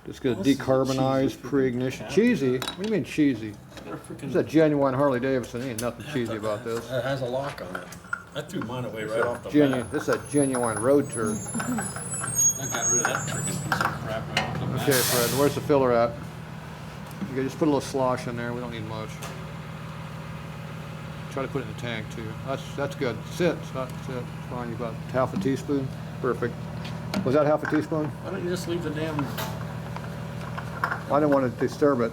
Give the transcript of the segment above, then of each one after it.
Just get a decarbonized pre-ignition. Cheesy? What do you mean cheesy? This is a genuine Harley Davidson. Ain't nothing cheesy about this. It has a lock on it. I threw mine away right off the Genuine. bat. This is a genuine road turd. I got rid of that freaking piece of crap right off the bat. Okay, Fred, where's the filler at? You can just put a little slosh in there. We don't need much. Try to put it in the tank too. That's good. Sit. Sit. Fine. You got half a teaspoon. Perfect. Was that half a teaspoon? Why don't you just leave the damn... I didn't want to disturb it.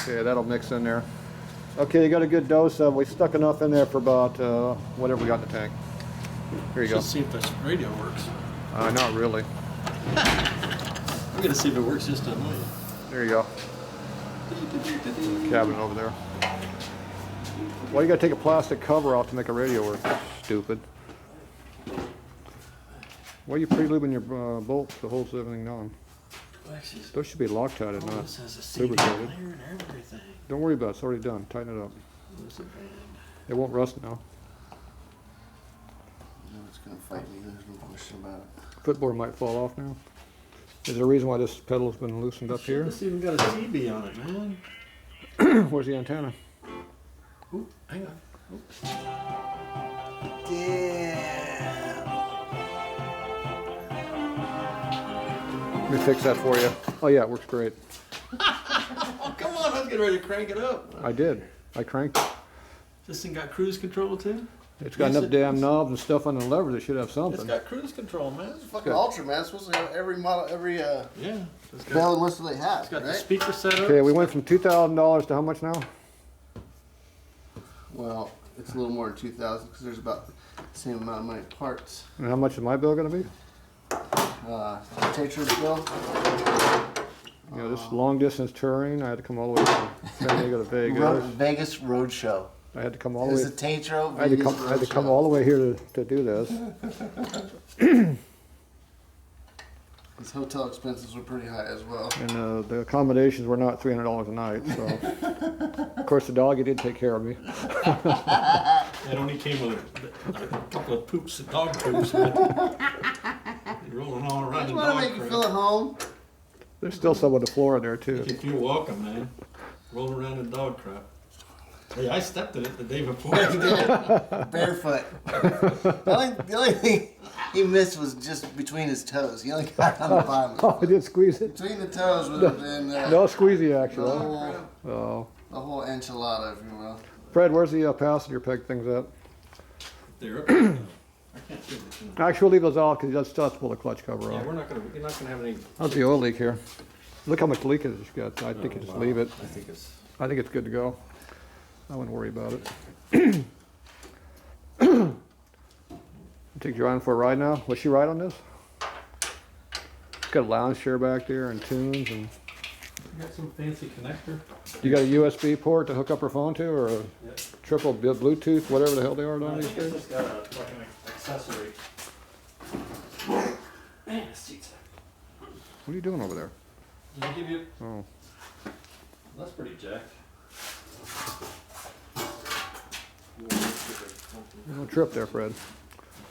Okay, that'll mix in there. Okay, you got a good dose of. We stuck enough in there for about whatever we got in the tank. Here you go. Let's see if this radio works. Not really. I'm gonna see if it works just on mine. There you go. Cabinet over there. Why you gotta take a plastic cover off to make a radio work? Stupid. Why are you pre-lubing your bolts to hold everything on? Those should be Loctite and not lubricated. Don't worry about it. It's already done. Tighten it up. It won't rust now. No, it's gonna fight me. There's no question about it. Footboard might fall off now. Is there a reason why this pedal's been loosened up here? It's even got a CB on it, man. Where's the antenna? Ooh, hang on. Damn. Let me fix that for you. Oh yeah, it works great. Oh, come on, I was getting ready to crank it up. I did. I cranked it. This thing got cruise control too? It's got enough damn knobs and stuff on the lever that should have something. It's got cruise control, man. It's fucking Ultra, man. It's supposed to have every model, every Yeah. It's got, bell and whistle they have, it's got the right? speaker set up. Okay, we went from $2,000 to how much now? Well, it's a little more than 2,000 because there's about the same amount of money in parts. And how much is my bill gonna be? Tatro bill. You know, this long distance touring, I had to come all the way from San Diego to Vegas. Vegas Road Show. I had to come all It the was way. a Tatro I had to Vegas come. I had to Road come Show. all the way here to do this. His hotel expenses were pretty high as well. And the accommodations were not $300 a night. So, of course, the dog he did take care of me. It only came with a couple of poops, dog poops, man. Rolling all around I just the want dog to make you crap. feel at home. There's still some on the floor in there too. You feel welcome, man. Rolling around in dog crap. Hey, I stepped in it the day before. He did. Barefoot. The only thing he missed was just between his toes. He only got on the bottom. Oh, I did squeeze it. Between the toes would have been No squeezy action. the, Huh? whole, Oh, the whole enchilada, if you will. Fred, where's the passenger peg things at? They're up there now. I can't do this. Actually, we'll leave those off because still have to pull the clutch cover Yeah, off. you're not gonna have any. How's the oil leak here? Look how much leakage it's got. I think you just leave it. I think it's. I think it's good to go. I wouldn't worry about it. Take Joanne for a ride now. Will she ride on this? It's got a lounge chair back there and tunes and. You got some fancy connector. You got a USB port to hook up her phone to, or a Yep. triple Bluetooth, whatever the hell they are I down these think it's days? just got like an accessory. Man, this seat's. What are you doing over there? Did I give you? Oh, That's pretty jacked. no trip there, Fred.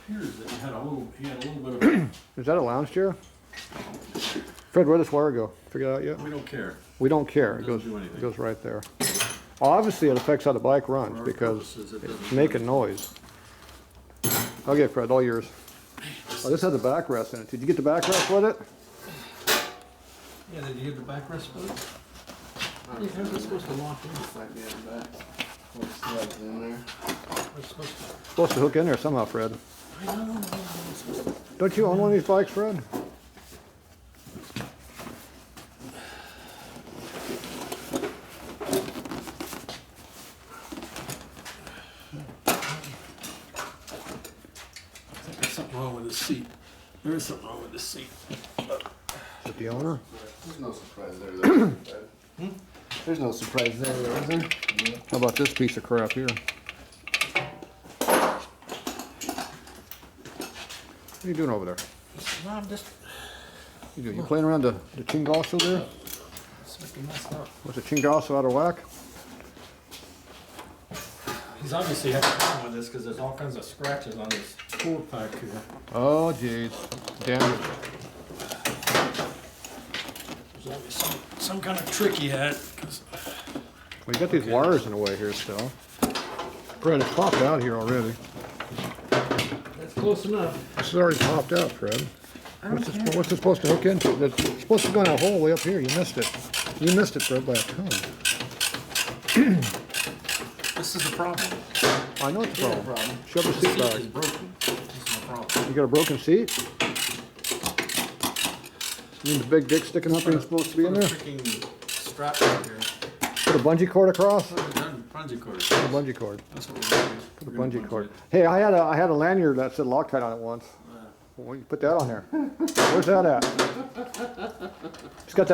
Here's it. He had a little bit of. Is that a lounge chair? Fred, where'd this wire go? Figured it out yet? We don't care. We don't care. It Doesn't goes, do anything. it goes right there. Obviously, it affects how the bike runs For our because purposes, it it's doesn't- making noise. Okay, Fred, all yours. Oh, this has a backrest in it. Did you get the backrest with it? Yeah, did you get the backrest for it? You have this supposed to lock in. Might be in the back. What studs in there? It's supposed to. Supposed to hook in there somehow, Fred. I know. Don't you own one of these bikes, Fred? There's something wrong with this seat. There is something wrong with this seat. Is it the owner? There's no surprise there, though. There's no surprise there, though, is there? How about this piece of crap here? What are you doing over there? No, I'm just. You doing? You playing around the chingasso there? It's making messed up. Was the chingasso out of whack? He's obviously having a problem with this because there's all kinds of scratches on his tool pack here. Oh, geez. Damage. There's obviously some kind of trick he had. Well, you got these wires in the way here still. Fred, it's popped out here already. That's close enough. This is already popped out, Fred. What's it supposed to hook into? It's supposed to go in a hole way up here. You missed it. You missed it, Fred, by a ton. This is the problem. I know it's a Yeah, problem. Shove the The seat seat is back. broken. This is the problem. You got a broken seat? You mean the big dick sticking up ain't supposed to be in Put a there? freaking strap right here. Put a bungee cord across? Put a bungee cord. Put a bungee cord. That's what we're doing. Put a bungee cord. Hey, I had a lanyard that said Loctite on it once. Well, you put that on there. Where's that at? It's got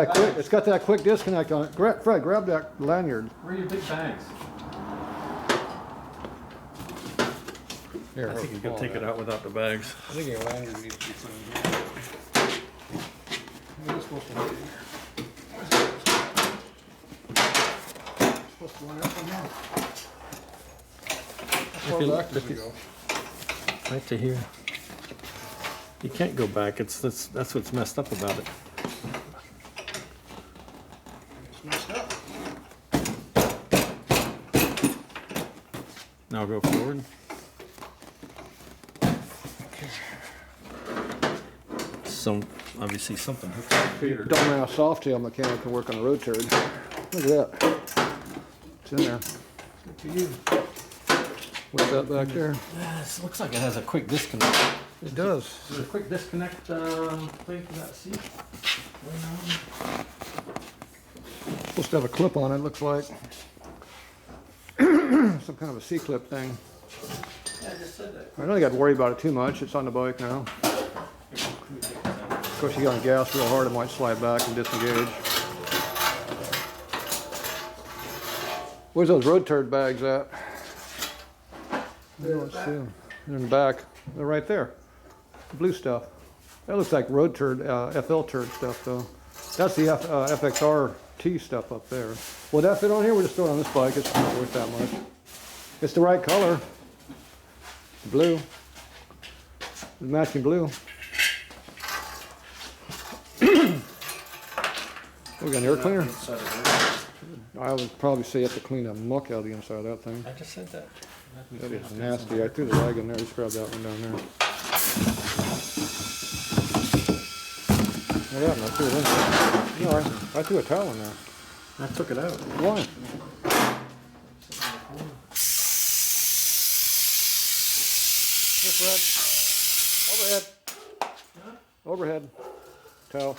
that quick disconnect on it. Fred, grab that lanyard. Where are your big bags? Here, I think you can take it out without the bags. I think your lanyard needs to be put in here. It's supposed to go in here. It's supposed to go in there somehow. How far back does it go? Right to here. You can't go back. That's what's messed up about it. It's messed up. Now go forward. Obviously something hooked up here. Dumbass Softail mechanic can work on a road turd. Look at that. It's in there. Good for you. What's that back there? This looks like it has a quick disconnect. It does. There's a quick disconnect thing for that seat. Supposed to have a clip on it, looks like. Some kind of a C-clip thing. Yeah, I just said that. I don't think I'd worry about it too much. It's on the bike now. Of course, you get on gas real hard, it might slide back and disengage. Where's those road turd bags at? I don't see them. They're in the back. They're right there. The blue stuff. That looks like road turd, FL turd stuff though. That's the FXRT stuff up there. Will that fit on here? We'll just throw it on this bike. It's not worth that much. It's the right color. Blue. The matching blue. We got an air cleaner? I would probably say you have to clean the muck out of the inside of that thing. I just said that. That is nasty. I threw the rag in there. Just grab that one down there. What happened? I threw it in there. No, I threw a towel in there. I took it out. Why? Yes, Red. Overhead. Overhead. Towel.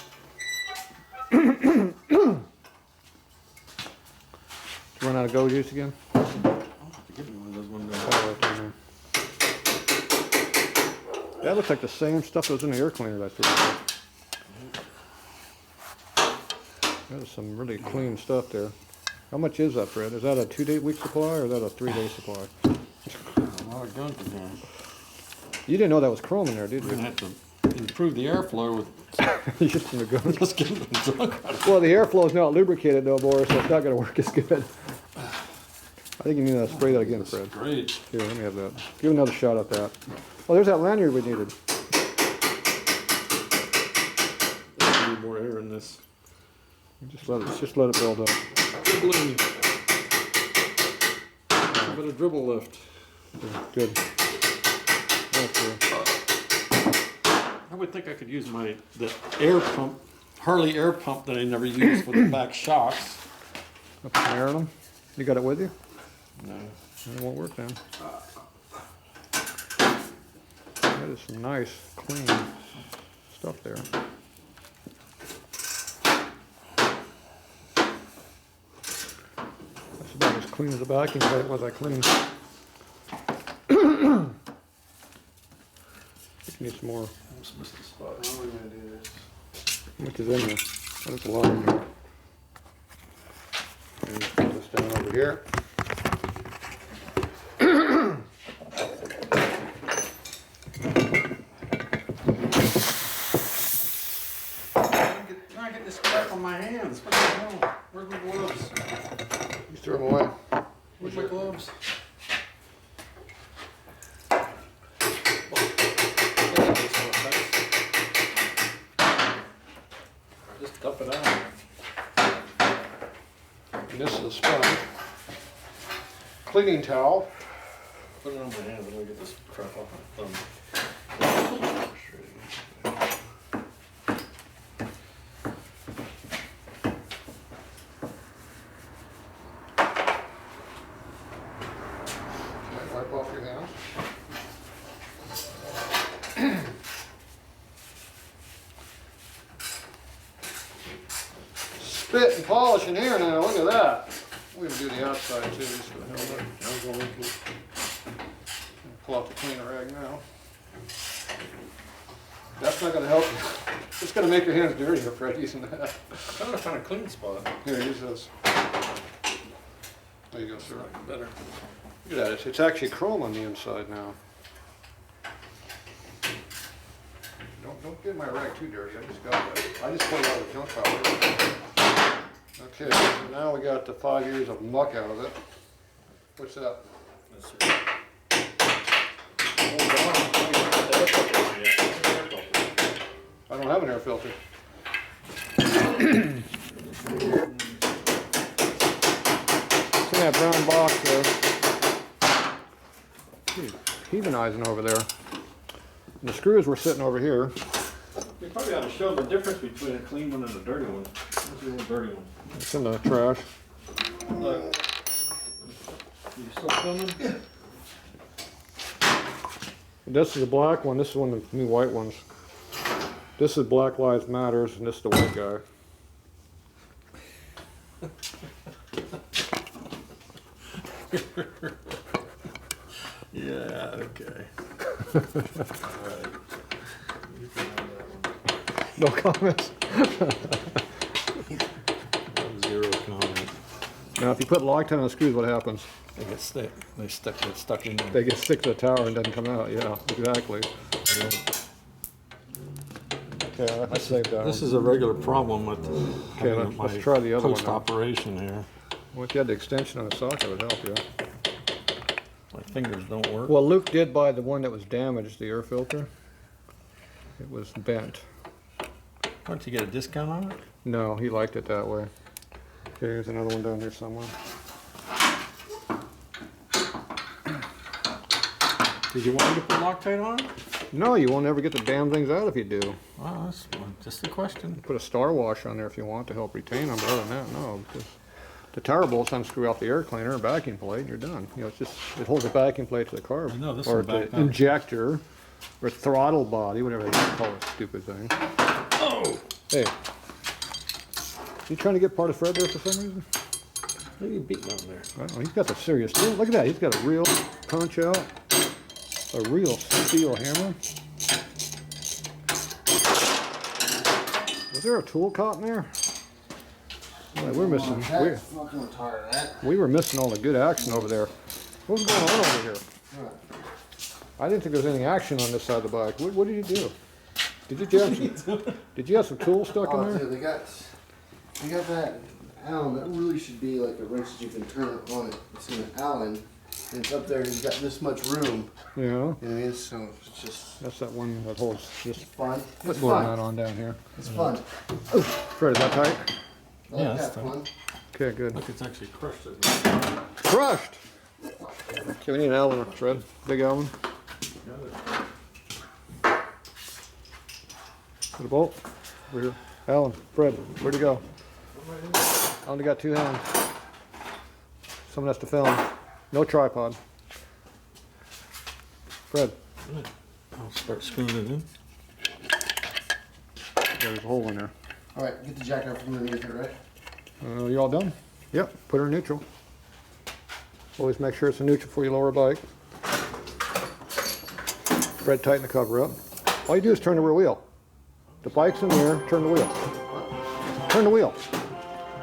Run out of go juice again? I'll have to give me one of those one day. That looks like the same stuff that was in the air cleaner that I threw. That is some really clean stuff there. How much is that, Fred? Is that a 2-day-week supply or is that a 3-day supply? A lot of gunk in here. You didn't know that was chrome in there, did We're you? gonna have to improve the airflow with You just gonna go. just getting the junk out of Well, the airflow is not lubricated though, Boris, so it's not gonna work as good. I think you need to spray that again, Fred. Great. Here, let me have that. Give another shot at that. Oh, there's that lanyard we needed. There's need more air in this. Just let it build up. Dribbling. A bit of dribble left. Good. Okay. I would think I could use the air pump, Harley air pump that I never used for the back shocks. Up in there on them. You got it with you? No. It won't work then. That is some nice, clean stuff there. That's about as clean as the backing plate was I cleaned. Need some more. Almost missed the spot. How are we gonna do this? How much is in there? That's a lot in there. And just put this down over here. I get this crap on my hands. What the hell? Where's my gloves? You throw them away. Where's my gloves? And this is a sponge. Cleaning towel. Put it on my hand, let me get this crap off my thumb. Wipe off your hands. Spit and polish in here now, look at that. We're gonna do the outside too, just for the hell of it. Pull out the cleaner rag now. That's not gonna help you. It's gonna make your hands dirtier, Fred, using that. I'm trying to find a clean spot. Here, use this. There you go, sir. Better. Look at that, it's actually chrome on the inside now. Don't get my rag too dirty, I just got that. I just pulled out the junk pile. Okay, so now we got the 5 years of muck out of it. What's that? That's it. I don't have an air filter. It's in that brown box there. Geez, heaving over there. And the screws were sitting over here. You probably ought to show the difference between a clean one and a dirty one. Where's the dirty one? It's in the trash. Look. You still filming? Yeah. This is the black one, this is one of the new white ones. This is Black Lives Matters, and this is the white guy. Yeah, okay. Alright. No comments? Zero comment. Now, if you put Loctite on the screws, what happens? They get stuck. They get stuck in there. They get stick to the tower and doesn't come out. Yeah, exactly. Okay, I saved that This one. is a regular problem with Okay, having let's try the other one now. post-operation here. Well, if you had the extension on the socket, it would help you. My fingers don't work. Well, Luke did buy the one that was damaged, the air filter. It was bent. Don't you get a discount on it? No, he liked it that way. Okay, here's another one down here somewhere. Did you want me to put Loctite on it? No, you won't ever get the damn things out if you do. Well, that's just a question. Put a star wash on there if you want to help retain them, but other than that, no. Because the tower bolts unscrew off the air cleaner and vacuum plate, and you're done. You know, it's just, it holds the vacuum plate to the carb. I know, this or one back the up. injector, or throttle body, whatever they call this stupid thing. Oh! Hey, you trying to get part of Fred there for some reason? What are you beating on there? I don't know, he's got the serious tool. Look at that, he's got a real punch out, a real steel hammer. Was there a tool caught in there? Boy, we're missing. That's fucking retarded. That. We were missing all the good action over there. What's going on over here? I didn't think there was any action on this side of the bike. What did you do? Did you have some tools stuck in Oh, there? dude, they got that Allen that really should be like a wrench that you can turn on it. It's an Allen, and it's up there. And it's got this much room. Yeah. You know what I mean? So it's just That's that one that holds this fun. It's footboard fun. nut on down here. It's fun. Fred, is that tight? I Yeah, like that's that fun. fun. Okay, good. Look, it's actually crushed it. Crushed! Okay, we need an Allen, Fred. Big Allen. Put a bolt over here. Allen, Fred, where'd he go? I only got 2 hands. Someone has to film. No tripod. Fred, I'll start screwing it in. there's a hole in there. All right, get the jacket up from underneath it, right? You all done? Yep, put her in neutral. Always make sure it's in neutral before you lower a bike. Fred, tighten the cover up. All you do is turn the rear wheel. The bike's in the air, turn the wheel. Turn the wheel.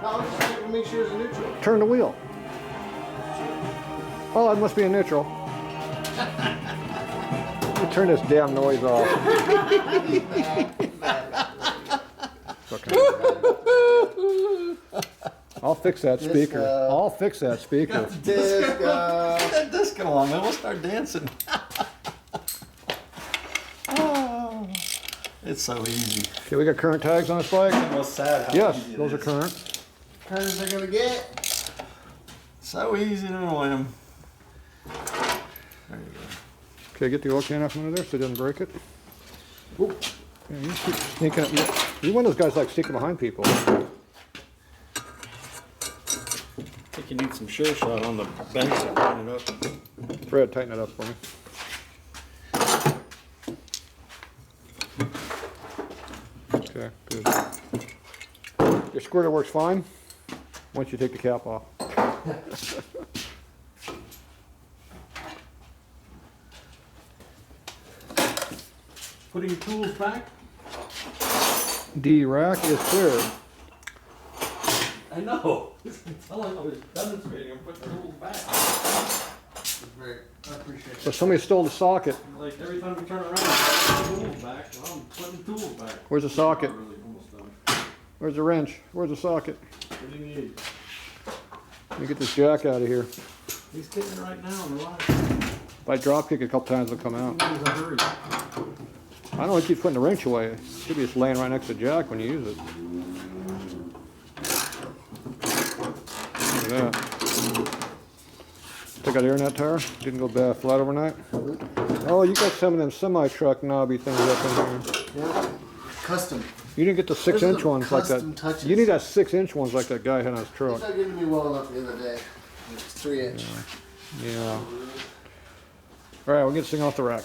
No, I'm just checking to make sure it's in neutral. Turn the wheel. Oh, it must be in neutral. Let me turn this damn noise off. I'll fix that speaker. Disco. I'll fix that speaker. Disco. Put that disco on, man. We'll start dancing. Oh, it's so easy. Okay, we got current tags on this bike? Well, sad how Yes, easy it those are is. current. Curves they're gonna get. So easy to annoy him. There you go. Okay, get the oil can off under there so it doesn't break it. Yeah, you keep sneaking up. You're one of those guys like sneaking behind people. I think you need some sure shot on the banks to clean it up. Fred, tighten it up for me. Okay, good. Your squirter works fine once you take the cap off. Putting tools back? The rack is clear. I know. I was demonstrating. I'm putting tools back. Great. I appreciate So somebody stole the socket. Like every time we turn around, I put tools back. Well, I'm putting tools back. Where's the socket? Not really, almost done. Where's the wrench? Where's the socket? What do you need? Let me get this jack out of here. He's getting it right now in the line. If I drop kick a couple times, it'll come out. He's in a hurry. I don't want you putting the wrench away. It should be just laying right next to the jack when you use it. Look at that. Take out air in that tire? Didn't go bad flat overnight? Oh, you got some of them semi-truck knobby things up in here. Yeah. Custom. You didn't get the 6-inch the ones like that. custom touches. You need that 6-inch ones like that guy had on his He's truck. not giving me well enough the other day. It's 3-inch. Yeah. All right, we'll get this thing off the rack.